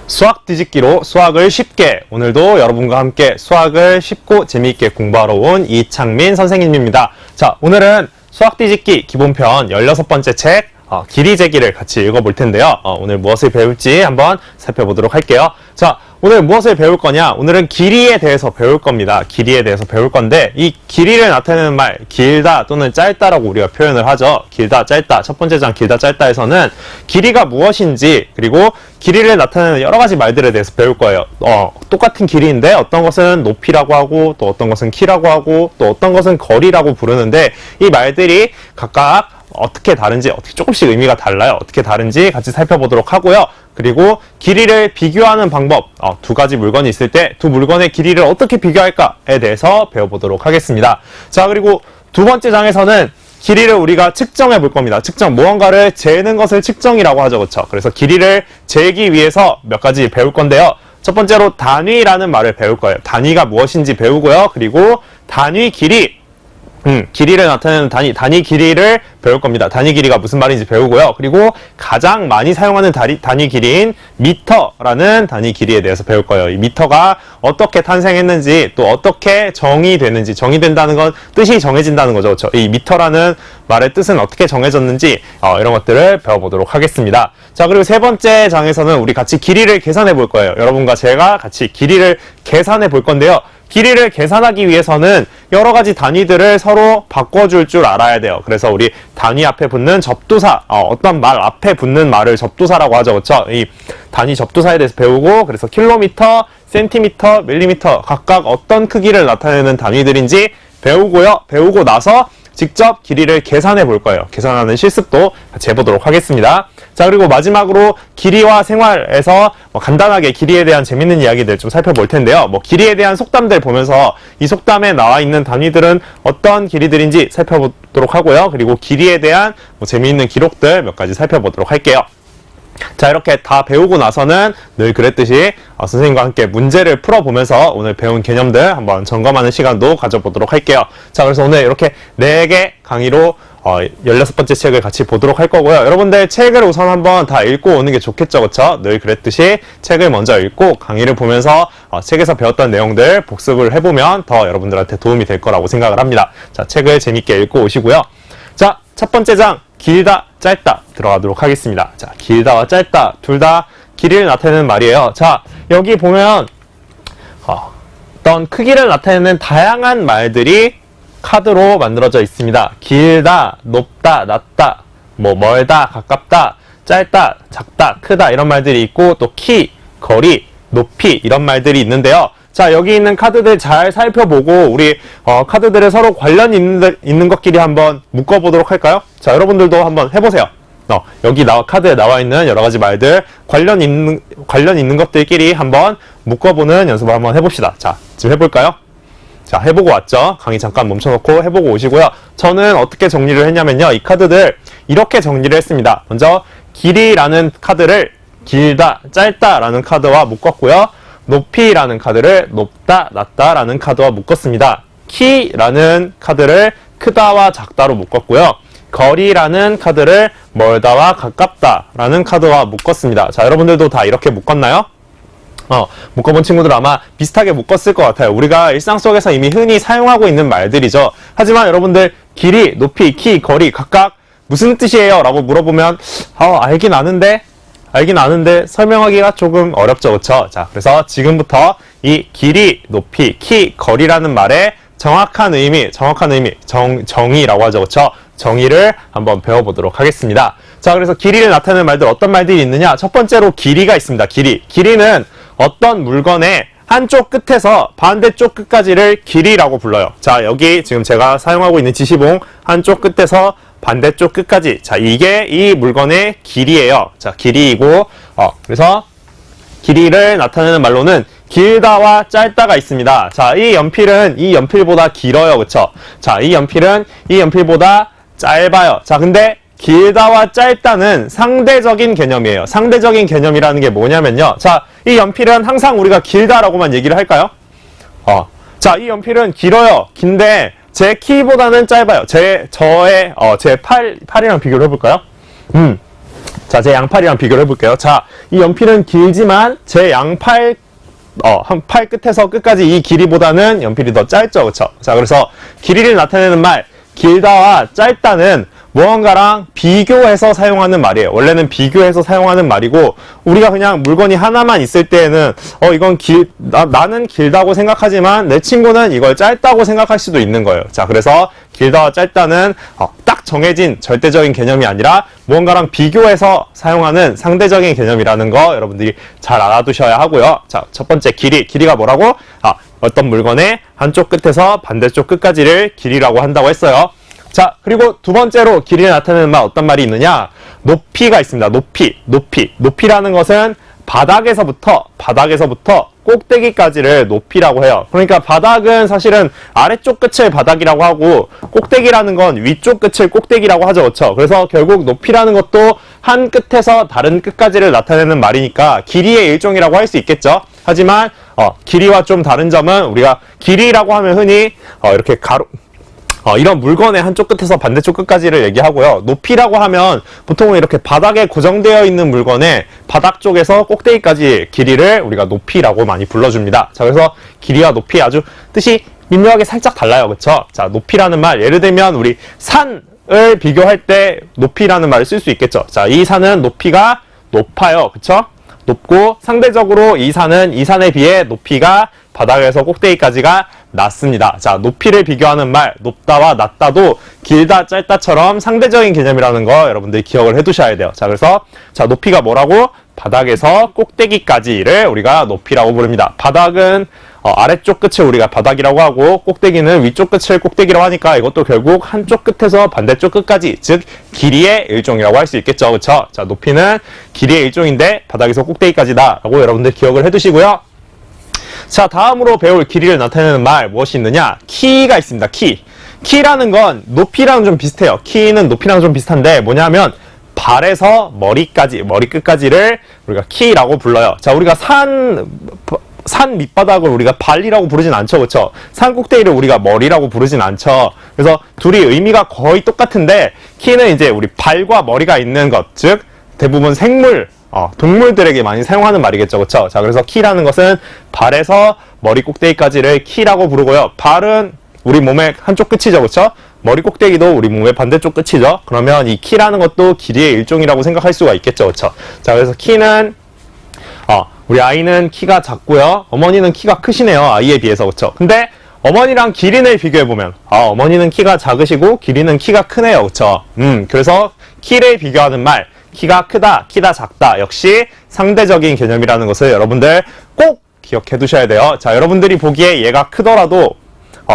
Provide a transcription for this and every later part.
수학 뒤집기로 수학을 쉽게, 오늘도 여러분과 함께 수학을 쉽고 재미있게 공부하러 온 이창민 선생님입니다. 자, 오늘은 수학 뒤집기 기본편 16번째 책 길이 재기를 같이 읽어볼 텐데요. 오늘 무엇을 배울지 한번 살펴보도록 할게요. 자, 오늘 무엇을 배울 거냐? 오늘은 길이에 대해서 배울 겁니다. 길이에 대해서 배울 건데, 이 길이를 나타내는 말, 길다 또는 짧다라고 우리가 표현을 하죠. 길다, 짧다. 첫 번째 장 길다, 짧다에서는 길이가 무엇인지, 그리고 길이를 나타내는 여러 가지 말들에 대해서 배울 거예요. 똑같은 길이인데 어떤 것은 높이라고 하고, 또 어떤 것은 키라고 하고, 또 어떤 것은 거리라고 부르는데, 이 말들이 각각 어떻게 다른지, 어떻게 조금씩 의미가 달라요. 어떻게 다른지 같이 살펴보도록 하고요. 그리고 길이를 비교하는 방법, 두 가지 물건이 있을 때 두 물건의 길이를 어떻게 비교할까에 대해서 배워보도록 하겠습니다. 자, 그리고 두 번째 장에서는 길이를 우리가 측정해 볼 겁니다. 측정, 무언가를 재는 것을 측정이라고 하죠. 그렇죠? 그래서 길이를 재기 위해서 몇 가지 배울 건데요. 첫 번째로 단위라는 말을 배울 거예요. 단위가 무엇인지 배우고요. 그리고 단위 길이, 길이를 나타내는 단위 길이를 배울 겁니다. 단위 길이가 무슨 말인지 배우고요. 그리고 가장 많이 사용하는 단위 길이인 미터라는 단위 길이에 대해서 배울 거예요. 이 미터가 어떻게 탄생했는지, 또 어떻게 정의되는지, 정의된다는 건 뜻이 정해진다는 거죠. 그렇죠? 이 미터라는 말의 뜻은 어떻게 정해졌는지, 이런 것들을 배워보도록 하겠습니다. 자, 그리고 세 번째 장에서는 우리 같이 길이를 계산해 볼 거예요. 여러분과 제가 같이 길이를 계산해 볼 건데요. 길이를 계산하기 위해서는 여러 가지 단위들을 서로 바꿔줄 줄 알아야 돼요. 그래서 우리 단위 앞에 붙는 접두사, 어떤 말 앞에 붙는 말을 접두사라고 하죠. 그렇죠? 이 단위 접두사에 대해서 배우고, 그래서 킬로미터, 센티미터, 밀리미터 각각 어떤 크기를 나타내는 단위들인지 배우고요. 배우고 나서 직접 길이를 계산해 볼 거예요. 계산하는 실습도 같이 해보도록 하겠습니다. 자, 그리고 마지막으로 길이와 생활에서 간단하게 길이에 대한 재밌는 이야기들 좀 살펴볼 텐데요. 길이에 대한 속담들 보면서 이 속담에 나와 있는 단위들은 어떤 길이들인지 살펴보도록 하고요. 그리고 길이에 대한 재미있는 기록들 몇 가지 살펴보도록 할게요. 자, 이렇게 다 배우고 나서는 늘 그랬듯이 선생님과 함께 문제를 풀어보면서 오늘 배운 개념들 한번 점검하는 시간도 가져보도록 할게요. 자, 그래서 오늘 이렇게 4개 강의로 16번째 책을 같이 보도록 할 거고요. 여러분들 책을 우선 한번 다 읽고 오는 게 좋겠죠. 그쵸? 늘 그랬듯이 책을 먼저 읽고 강의를 보면서 책에서 배웠던 내용들 복습을 해보면 더 여러분들한테 도움이 될 거라고 생각을 합니다. 자, 책을 재밌게 읽고 오시고요. 자, 첫 번째 장 길다, 짧다 들어가도록 하겠습니다. 자, 길다와 짧다 둘 다 길이를 나타내는 말이에요. 자, 여기 보면 어떤 크기를 나타내는 다양한 말들이 카드로 만들어져 있습니다. 길다, 높다, 낮다, 멀다, 가깝다, 짧다, 작다, 크다 이런 말들이 있고, 또 키, 거리, 높이 이런 말들이 있는데요. 자, 여기 있는 카드들 잘 살펴보고 우리 카드들을 서로 관련 있는 것끼리 한번 묶어보도록 할까요? 자, 여러분들도 한번 해보세요. 여기 카드에 나와 있는 여러 가지 말들 관련 있는 것들끼리 한번 묶어보는 연습을 한번 해봅시다. 자, 지금 해볼까요? 자, 해보고 왔죠? 강의 잠깐 멈춰놓고 해보고 오시고요. 저는 어떻게 정리를 했냐면요. 이 카드들 이렇게 정리를 했습니다. 먼저 길이라는 카드를 길다, 짧다 라는 카드와 묶었고요. 높이라는 카드를 높다, 낮다 라는 카드와 묶었습니다. 키라는 카드를 크다와 작다로 묶었고요. 거리라는 카드를 멀다와 가깝다 라는 카드와 묶었습니다. 자, 여러분들도 다 이렇게 묶었나요? 묶어본 친구들 아마 비슷하게 묶었을 것 같아요. 우리가 일상 속에서 이미 흔히 사용하고 있는 말들이죠. 하지만 여러분들 길이, 높이, 키, 거리 각각 무슨 뜻이에요? 라고 물어보면 알긴 아는데 설명하기가 조금 어렵죠. 그렇죠? 자, 그래서 지금부터 이 길이, 높이, 키, 거리라는 말의 정확한 의미, 정의라고 하죠. 그렇죠? 정의를 한번 배워보도록 하겠습니다. 자, 그래서 길이를 나타내는 말들 어떤 말들이 있느냐? 첫 번째로 길이가 있습니다. 길이는 어떤 물건의 한쪽 끝에서 반대쪽 끝까지를 길이라고 불러요. 자, 여기 지금 제가 사용하고 있는 지시봉 한쪽 끝에서 반대쪽 끝까지. 자, 이게 이 물건의 길이에요. 자, 길이이고, 그래서 길이를 나타내는 말로는 길다와 짧다가 있습니다. 자, 이 연필은 이 연필보다 길어요. 그쵸? 자, 이 연필은 이 연필보다 짧아요. 자, 근데 길다와 짧다는 상대적인 개념이에요. 상대적인 개념이라는 게 뭐냐면요. 자, 이 연필은 항상 우리가 길다라고만 얘기를 할까요? 자, 이 연필은 길어요. 긴데 제 키보다는 짧아요. 제 팔이랑 비교를 해볼까요? 자, 제 양팔이랑 비교를 해볼게요. 자, 이 연필은 길지만 제 양팔 한 팔 끝에서 끝까지 이 길이보다는 연필이 더 짧죠, 그쵸? 자, 그래서 길이를 나타내는 말, 길다와 짧다는 무언가랑 비교해서 사용하는 말이에요. 원래는 비교해서 사용하는 말이고, 우리가 그냥 물건이 하나만 있을 때에는 이건 나는 길다고 생각하지만 내 친구는 이걸 짧다고 생각할 수도 있는 거예요. 자, 그래서 길다와 짧다는 딱 정해진 절대적인 개념이 아니라 무언가랑 비교해서 사용하는 상대적인 개념이라는 거 여러분들이 잘 알아두셔야 하고요. 자, 첫 번째 길이가 뭐라고? 어떤 물건의 한쪽 끝에서 반대쪽 끝까지를 길이라고 한다고 했어요. 자, 그리고 두 번째로 길이를 나타내는 말 어떤 말이 있느냐? 높이가 있습니다. 높이라는 것은 바닥에서부터 꼭대기까지를 높이라고 해요. 그러니까 바닥은 사실은 아래쪽 끝을 바닥이라고 하고 꼭대기라는 건 위쪽 끝을 꼭대기라고 하죠. 그렇죠? 그래서 결국 높이라는 것도 한 끝에서 다른 끝까지를 나타내는 말이니까 길이의 일종이라고 할 수 있겠죠. 하지만 길이와 좀 다른 점은 우리가 길이라고 하면 흔히 이렇게 이런 물건의 한쪽 끝에서 반대쪽 끝까지를 얘기하고요. 높이라고 하면 보통은 이렇게 바닥에 고정되어 있는 물건의 바닥 쪽에서 꼭대기까지 길이를 우리가 높이라고 많이 불러줍니다. 자, 그래서 길이와 높이 아주 뜻이 미묘하게 살짝 달라요. 그쵸? 자, 높이라는 말, 예를 들면 우리 산을 비교할 때 높이라는 말을 쓸 수 있겠죠. 자, 이 산은 높이가 높아요. 그쵸? 높고 상대적으로 이 산에 비해 높이가 바닥에서 꼭대기까지가 낮습니다. 자, 높이를 비교하는 말, 높다와 낮다도 길다, 짧다처럼 상대적인 개념이라는 거 여러분들이 기억을 해두셔야 돼요. 자, 그래서 자, 높이가 뭐라고? 바닥에서 꼭대기까지를 우리가 높이라고 부릅니다. 바닥은 아래쪽 끝을 우리가 바닥이라고 하고 꼭대기는 위쪽 끝을 꼭대기라고 하니까 이것도 결국 한쪽 끝에서 반대쪽 끝까지, 즉 길이의 일종이라고 할 수 있겠죠. 그렇죠? 자, 높이는 길이의 일종인데 바닥에서 꼭대기까지다 라고 여러분들 기억을 해두시고요. 자, 다음으로 배울 길이를 나타내는 말 무엇이 있느냐? 키가 있습니다. 키라는 건 높이랑 좀 비슷해요. 키는 높이랑 좀 비슷한데 뭐냐면 발에서 머리 끝까지를 우리가 키라고 불러요. 자, 우리가 산 밑바닥을 우리가 발이라고 부르진 않죠. 그렇죠? 산 꼭대기를 우리가 머리라고 부르진 않죠. 그래서 둘이 의미가 거의 똑같은데 키는 이제 우리 발과 머리가 있는 것, 즉 대부분 생물, 동물들에게 많이 사용하는 말이겠죠. 그렇죠? 자, 그래서 키라는 것은 발에서 머리 꼭대기까지를 키라고 부르고요. 발은 우리 몸의 한쪽 끝이죠. 그렇죠? 머리 꼭대기도 우리 몸의 반대쪽 끝이죠. 그러면 이 키라는 것도 길이의 일종이라고 생각할 수가 있겠죠. 그렇죠? 자, 그래서 키는 우리 아이는 키가 작고요. 어머니는 키가 크시네요. 아이에 비해서. 그렇죠? 근데 어머니랑 기린을 비교해보면 어머니는 키가 작으시고 기린은 키가 크네요. 그렇죠? 그래서 키를 비교하는 말, 키가 크다, 키가 작다 역시 상대적인 개념이라는 것을 여러분들 꼭 기억해 두셔야 돼요. 자, 여러분들이 보기에 얘가 크더라도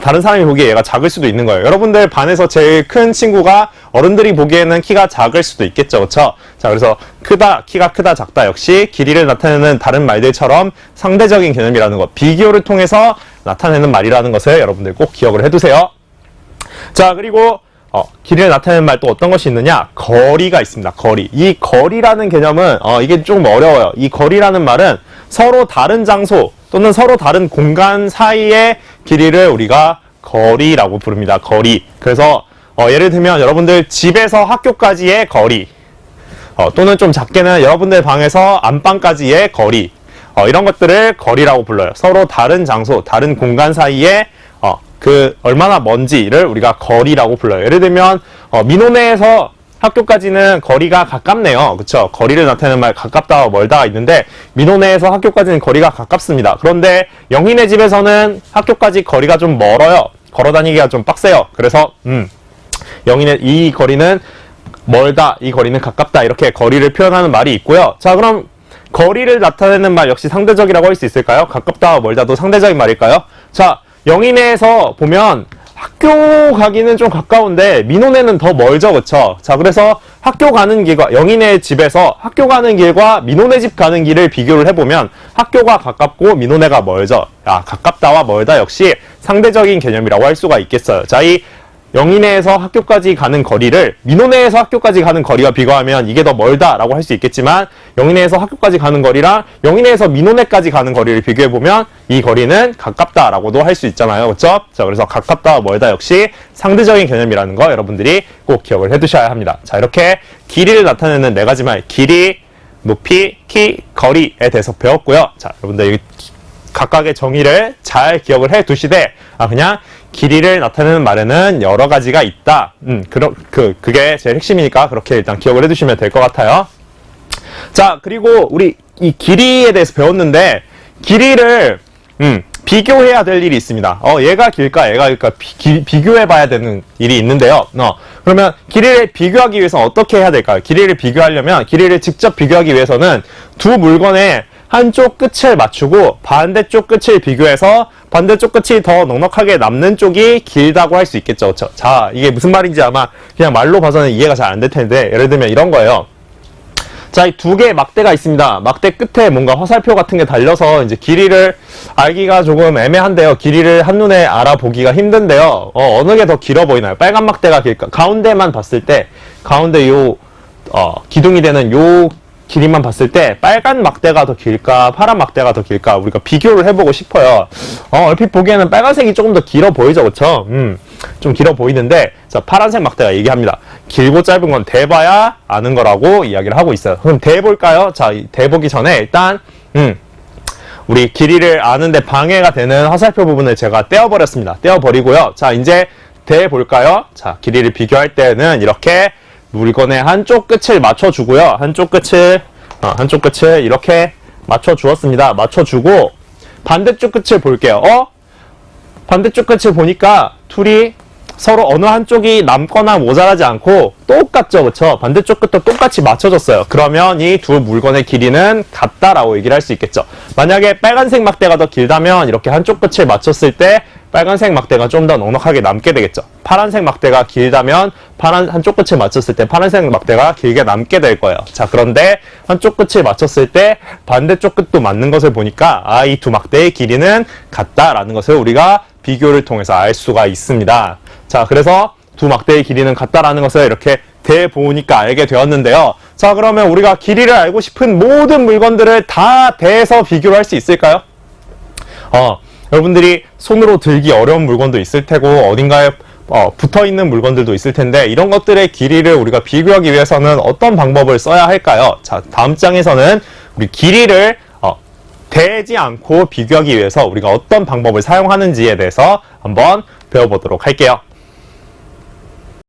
다른 사람이 보기에 얘가 작을 수도 있는 거예요. 여러분들 반에서 제일 큰 친구가 어른들이 보기에는 키가 작을 수도 있겠죠. 그렇죠? 자, 그래서 키가 크다, 작다 역시 길이를 나타내는 다른 말들처럼 상대적인 개념이라는 것, 비교를 통해서 나타내는 말이라는 것을 여러분들 꼭 기억을 해두세요. 자, 그리고 길이를 나타내는 말 또 어떤 것이 있느냐? 거리가 있습니다. 거리. 이 거리라는 개념은 이게 조금 어려워요. 이 거리라는 말은 서로 다른 장소 또는 서로 다른 공간 사이의 길이를 우리가 거리라고 부릅니다. 거리. 그래서 예를 들면 여러분들 집에서 학교까지의 거리, 또는 좀 작게는 여러분들 방에서 안방까지의 거리, 이런 것들을 거리라고 불러요. 서로 다른 장소, 다른 공간 사이에 얼마나 먼지를 우리가 거리라고 불러요. 예를 들면 민호네에서 학교까지는 거리가 가깝네요. 그쵸? 거리를 나타내는 말 가깝다와 멀다가 있는데 민호네에서 학교까지는 거리가 가깝습니다. 그런데 영희네 집에서는 학교까지 거리가 좀 멀어요. 걸어 다니기가 좀 빡세요. 그래서 영희네 이 거리는 멀다, 이 거리는 가깝다 이렇게 거리를 표현하는 말이 있고요. 자, 그럼 거리를 나타내는 말 역시 상대적이라고 할 수 있을까요? 가깝다와 멀다도 상대적인 말일까요? 자, 영희네에서 보면 학교 가기는 좀 가까운데 민호네는 더 멀죠. 그쵸? 자, 그래서 학교 가는 길과 영희네 집에서 학교 가는 길과 민호네 집 가는 길을 비교를 해보면 학교가 가깝고 민호네가 멀죠. 가깝다와 멀다 역시 상대적인 개념이라고 할 수가 있겠어요. 자, 이 영인에서 학교까지 가는 거리를 민호내에서 학교까지 가는 거리와 비교하면 이게 더 멀다라고 할 수 있겠지만 영인에서 학교까지 가는 거리랑 영인에서 민호내까지 가는 거리를 비교해보면 이 거리는 가깝다라고도 할 수 있잖아요. 그렇죠? 자, 그래서 가깝다, 멀다 역시 상대적인 개념이라는 거 여러분들이 꼭 기억을 해두셔야 합니다. 자, 이렇게 길이를 나타내는 네 가지 말, 길이, 높이, 키, 거리에 대해서 배웠고요. 자, 여러분들 여기 각각의 정의를 잘 기억을 해 두시되, 그냥 길이를 나타내는 말에는 여러 가지가 있다. 그게 제일 핵심이니까 그렇게 일단 기억을 해 두시면 될 것 같아요. 자, 그리고 우리 이 길이에 대해서 배웠는데, 길이를, 비교해야 될 일이 있습니다. 얘가 길까, 얘가 길까, 비교해 봐야 되는 일이 있는데요. 그러면 길이를 비교하기 위해서 어떻게 해야 될까요? 길이를 비교하려면, 길이를 직접 비교하기 위해서는 두 물건의 한쪽 끝을 맞추고 반대쪽 끝을 비교해서 반대쪽 끝이 더 넉넉하게 남는 쪽이 길다고 할 수 있겠죠. 그렇죠? 자, 이게 무슨 말인지 아마 그냥 말로 봐서는 이해가 잘 안 될 텐데, 예를 들면 이런 거예요. 자, 이 두 개의 막대가 있습니다. 막대 끝에 뭔가 화살표 같은 게 달려서 이제 길이를 알기가 조금 애매한데요. 길이를 한눈에 알아보기가 힘든데요. 어느 게 더 길어 보이나요? 빨간 막대가 길까? 가운데만 봤을 때, 가운데 기둥이 되는 요 길이만 봤을 때 빨간 막대가 더 길까, 파란 막대가 더 길까, 우리가 비교를 해보고 싶어요. 얼핏 보기에는 빨간색이 조금 더 길어 보이죠, 그쵸? 좀 길어 보이는데, 자, 파란색 막대가 얘기합니다. 길고 짧은 건 대봐야 아는 거라고 이야기를 하고 있어요. 그럼 대볼까요? 자, 대보기 전에 일단, 우리 길이를 아는데 방해가 되는 화살표 부분을 제가 떼어버렸습니다. 떼어버리고요. 자, 이제 대볼까요? 자, 길이를 비교할 때는 이렇게 물건의 한쪽 끝을 맞춰주고요. 한쪽 끝을 이렇게 맞춰주었습니다. 맞춰주고, 반대쪽 끝을 볼게요. 반대쪽 끝을 보니까 둘이 서로 어느 한쪽이 남거나 모자라지 않고 똑같죠, 그쵸? 반대쪽 끝도 똑같이 맞춰졌어요. 그러면 이 두 물건의 길이는 같다라고 얘기를 할 수 있겠죠. 만약에 빨간색 막대가 더 길다면 이렇게 한쪽 끝을 맞췄을 때 빨간색 막대가 좀 더 넉넉하게 남게 되겠죠. 파란색 막대가 길다면 한쪽 끝을 맞췄을 때 파란색 막대가 길게 남게 될 거예요. 자, 그런데 한쪽 끝을 맞췄을 때 반대쪽 끝도 맞는 것을 보니까 이 두 막대의 길이는 같다라는 것을 우리가 비교를 통해서 알 수가 있습니다. 자, 그래서 두 막대의 길이는 같다라는 것을 이렇게 대보니까 알게 되었는데요. 자, 그러면 우리가 길이를 알고 싶은 모든 물건들을 다 대서 비교를 할 수 있을까요? 여러분들이 손으로 들기 어려운 물건도 있을 테고 어딘가에 붙어있는 물건들도 있을 텐데 이런 것들의 길이를 우리가 비교하기 위해서는 어떤 방법을 써야 할까요? 자, 다음 장에서는 우리 길이를 대지 않고 비교하기 위해서 우리가 어떤 방법을 사용하는지에 대해서 한번 배워보도록 할게요.